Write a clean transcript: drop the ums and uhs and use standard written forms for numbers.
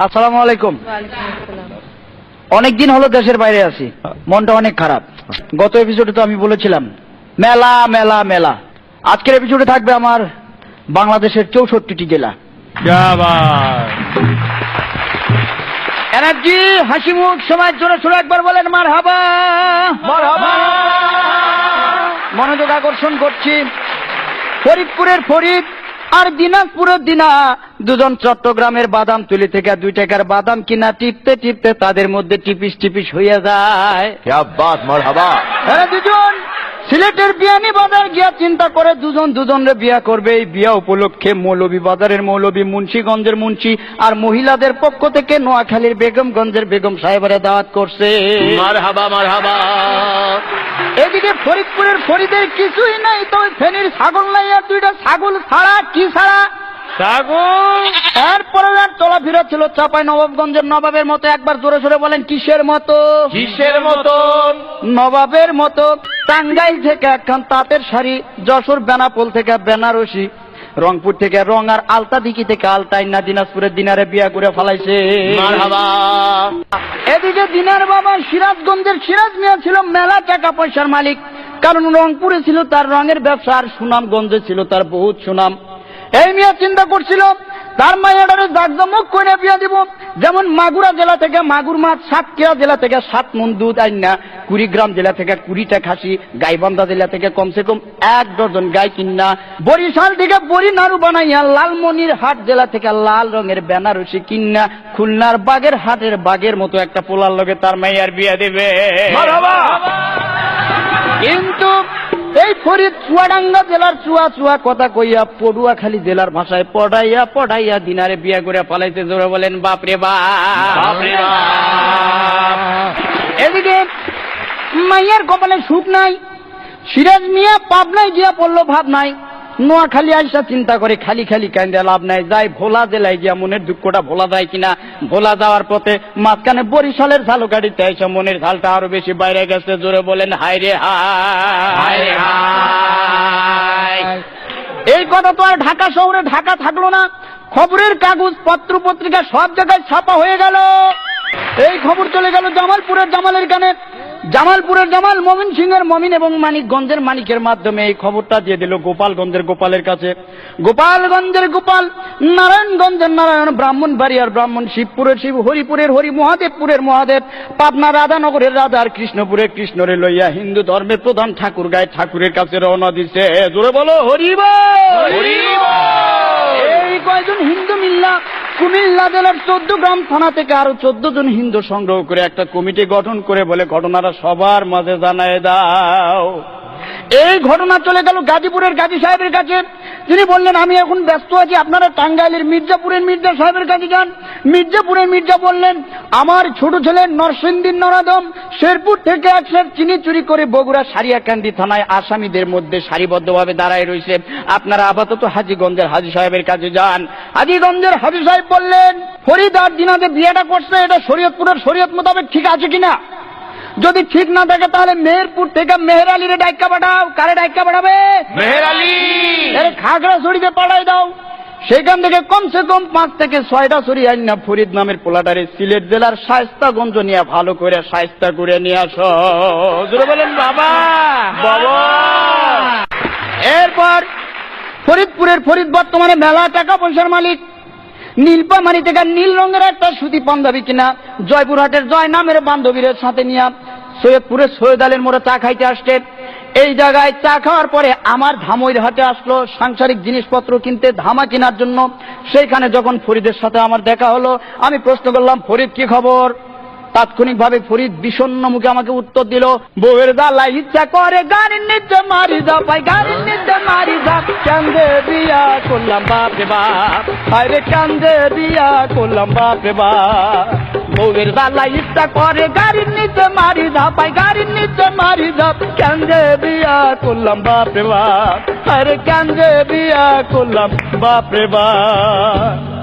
আসসালামু আলাইকুম। অনেকদিন হলো দেশের বাইরে আছি, মনটা অনেক খারাপ। গত এপিসোডে তো আমি বলেছিলাম মেলা মেলা মেলা। আজকের এপিসোডে থাকবে আমার বাংলাদেশের 64টি জেলা। এনার্জি, হাসি মুখ, সময়ের জোরে সোরে একবার বলেন মারহাবা। মনোযোগ আকর্ষণ করছি। ফরিদপুরের ফরিদ আর দিনাজপুরের দিনা, দুজন চট্টগ্রামের বাদাম তুলি থেকে 2 টাকার বাদাম কিনা টিপতে টিপতে তাদের মধ্যে টিপিস টিপিস হইয়া যায়। দুজন সিলেটের বিয়ানি বাজার গিয়া চিন্তা করে দুজনরে বিয়া করবে। এই বিয়া উপলক্ষে মৌলভী বাজারের মৌলভী, মুন্সিগঞ্জের মুন্সি আর মহিলাদের পক্ষ থেকে নোয়াখালীর বেগমগঞ্জের বেগম সাহেবেরা দাওয়াত করছে। মারহাবা মারহাবা। এদিকে ফরিদপুরের ফরিদের কিছুই নাই, তবে ফেনীর ছাগল নাই, আর 2টা ছাগল ছাড়া। কি ছাড়া? ছাগল। এরপরে চলাফেরা ছিল চাপাই নবাবগঞ্জের নবাবের মতো। একবার জোরে সোরে বলেন কিসের মতো? কিসের মতন? নবাবের মতো। টাঙ্গাইল থেকে একখান তাঁতের শাড়ি, যশোর বেনাপোল থেকে বেনারসি, রংপুর থেকে রং, আর আলতাদিকি থেকে আলতাইনা, দিনাজপুরের দিনারে বিয়া করে ফেলাইছে। মারহাবা। এদিকে দিনার বাবা সিরাজগঞ্জের সিরাজ মিয়া ছিল মেলা টাকা পয়সার মালিক, কারণ রংপুরে ছিল তার রঙের ব্যবসা, আর সুনামগঞ্জে ছিল তার বহুত সুনাম। এই মিয়া চিন্তা করছিল তার মায়েরারে জাকজমক করে বিয়া দিব। যেমন মাগুরা জেলা থেকে মাগুর মাছ, সাতক্ষীরা জেলা থেকে 7 মণ দুধ আইনা, কুড়িগ্রাম জেলা থেকে 20টা খাসি, গাইবান্ধা জেলা থেকে কমসে কম 1 ডজন গাই কিনা, বরিশাল থেকে বড়ি নাড়ু বানাইয়া, লালমনিরহাট জেলা থেকে লাল রঙের বেনারসি কিনা, খুলনার বাগের হাটের বাগের মতো একটা পোলার লগে তার মাইয়ার বিয়া দেবে। কিন্তু এই ফরিদ চুয়াডাঙ্গা জেলার চুয়া চুয়া কথা কইয়া পটুয়াখালী জেলার ভাষায় পড়াইয়া পড়াইয়া দিনারে বিয়া করে পালাইতে। জোরে বলেন বাপরে বাপ। এদিকে মাইয়ার কপালে সুখ নাই। সিরাজ মিয়া পাবনায় গিয়া পড়লো ভাব নাই। নোয়াখালী আইসা চিন্তা করে খালি খালি কান্দে লাভ নাই, যাই ভোলা জেলায় গিয়া মনের দুঃখটা ভোলা যায় কিনা। ভোলা যাওয়ার পথে মাঝখানে বরিশালের ঝালু গাড়িতে আইসা মনের ঝালটা আরো বেশি বাইরে গেছে। জোরে বলেন হায় রে হায়। এই কথা তো আর ঢাকা শহরে ঢাকা থাকলো না, খবরের কাগজ পত্র পত্রিকা সব জায়গায় ছাপা হয়ে গেল। এই খবর চলে গেল জামালপুরের জামালের কানে, জামালপুরের জামাল, মমিন সিংহের মমিন এবং মানিকগঞ্জের মানিকের মাধ্যমে এই খবরটা দিয়ে দিল গোপালগঞ্জের গোপালের কাছে। গোপালগঞ্জের গোপাল, নারায়ণগঞ্জের নারায়ণ, ব্রাহ্মণবাড়িয়ার ব্রাহ্মণ, শিবপুরের শিব, হরিপুরের হরি, মহাদেবপুরের মহাদেব, পাবনা রাধানগরের রাধা, আর কৃষ্ণপুরের কৃষ্ণরে লইয়া হিন্দু ধর্মের প্রধান ঠাকুর গায়ে ঠাকুরের কাছে রওনা দিছে। জোরে বলো হরিবল। এই কয়জন হিন্দু মিল্লা কুমিল্লা জেলার 14 গ্রাম থানা থেকে আরো 14 জন হিন্দু সংগ্রহ করে একটা কমিটি গঠন করে বলে ঘটনাটা সবার মাঝে জানায় দাও। এই ঘটনা চলে গেল গাজীপুরের গাজী সাহেবের কাছে। তিনি বললেন আমি এখন ব্যস্ত আছি, আপনারা টাঙ্গাইলের মির্জাপুরের মির্জা সাহেবের কাছে যান। মির্জাপুরের মির্জা বললেন আমার ছোট ছেলে নরসিংদীর নরাদম শেরপুর থেকে 1 সের চিনি চুরি করে বগুড়া সারিয়াকান্দি থানায় আসামিদের মধ্যে সারিবদ্ধভাবে দাঁড়ায় রয়েছে, আপনারা আপাতত হাজীগঞ্জের হাজী সাহেবের কাছে যান। হাজীগঞ্জের হাজী সাহেব বললেন ফরিদ আর দিনাতে বিয়েটা করছে, এটা শরীয়তপুরের শরীয়ত মোতাবেক ঠিক আছে কিনা? যদি ঠিক না থাকে তাহলে মেহেরপুর থেকে মেহের আলীরে ডাইকা পাঠাও। কারে ডাইকা পাঠাবে? মেহের আলী। খাগড়াছড়িতে পাঠাই দাও। সেখান থেকে কমসে কম 5 থেকে 6টা ছড়ি আইনা ফরিদ নামের পোলাটারে সিলেট জেলার শায়েস্তাগঞ্জ নিয়ে ভালো করে শায়েস্তা করে নিয়ে আসো। জোরে বলেন বাবা বাবা। এরপর ফরিদপুরের ফরিদ বর্তমানে মেলা টাকা পয়সার মালিক। নীলপামারি থেকে নীল রঙের একটা সুতি পাঞ্জাবি কিনা জয়পুরহাটের জয় নামের বান্ধবীর সাথে নিয়ে সৈয়দপুরের সৈয়দ আলীর মোড়ে চা খাইতে আসছে। এই জায়গায় চা খাওয়ার পরে আমার ধামইর হাটে আসলো সাংসারিক জিনিসপত্র কিনতে, ধামা কেনার জন্য। সেইখানে যখন ফরিদের সাথে আমার দেখা হলো, আমি প্রশ্ন করলাম ফরিদ কি খবর? তাৎক্ষণিকভাবে ফরিদ বিষণ্ণ মুখে আমাকে উত্তর দিল বউয়ের জ্বালা ইচ্ছা করে গাড়ির নিচে মারি যাও, ভাই গাড়ির নিচে মারি যাও, কান্দে বিয়া করলাম বাপরে বাপ, আরে কান্দে বিয়া করলাম বাপরে বাপ। বউয়ের জ্বালা ইচ্ছা করে গাড়ির নিচে মারি যাও, ভাই গাড়ির নিচে মারি যাও, কান্দে বিয়া করলাম বাপরে বাপ, আরে কান্দে বিয়া করলাম বাপরে বাপ।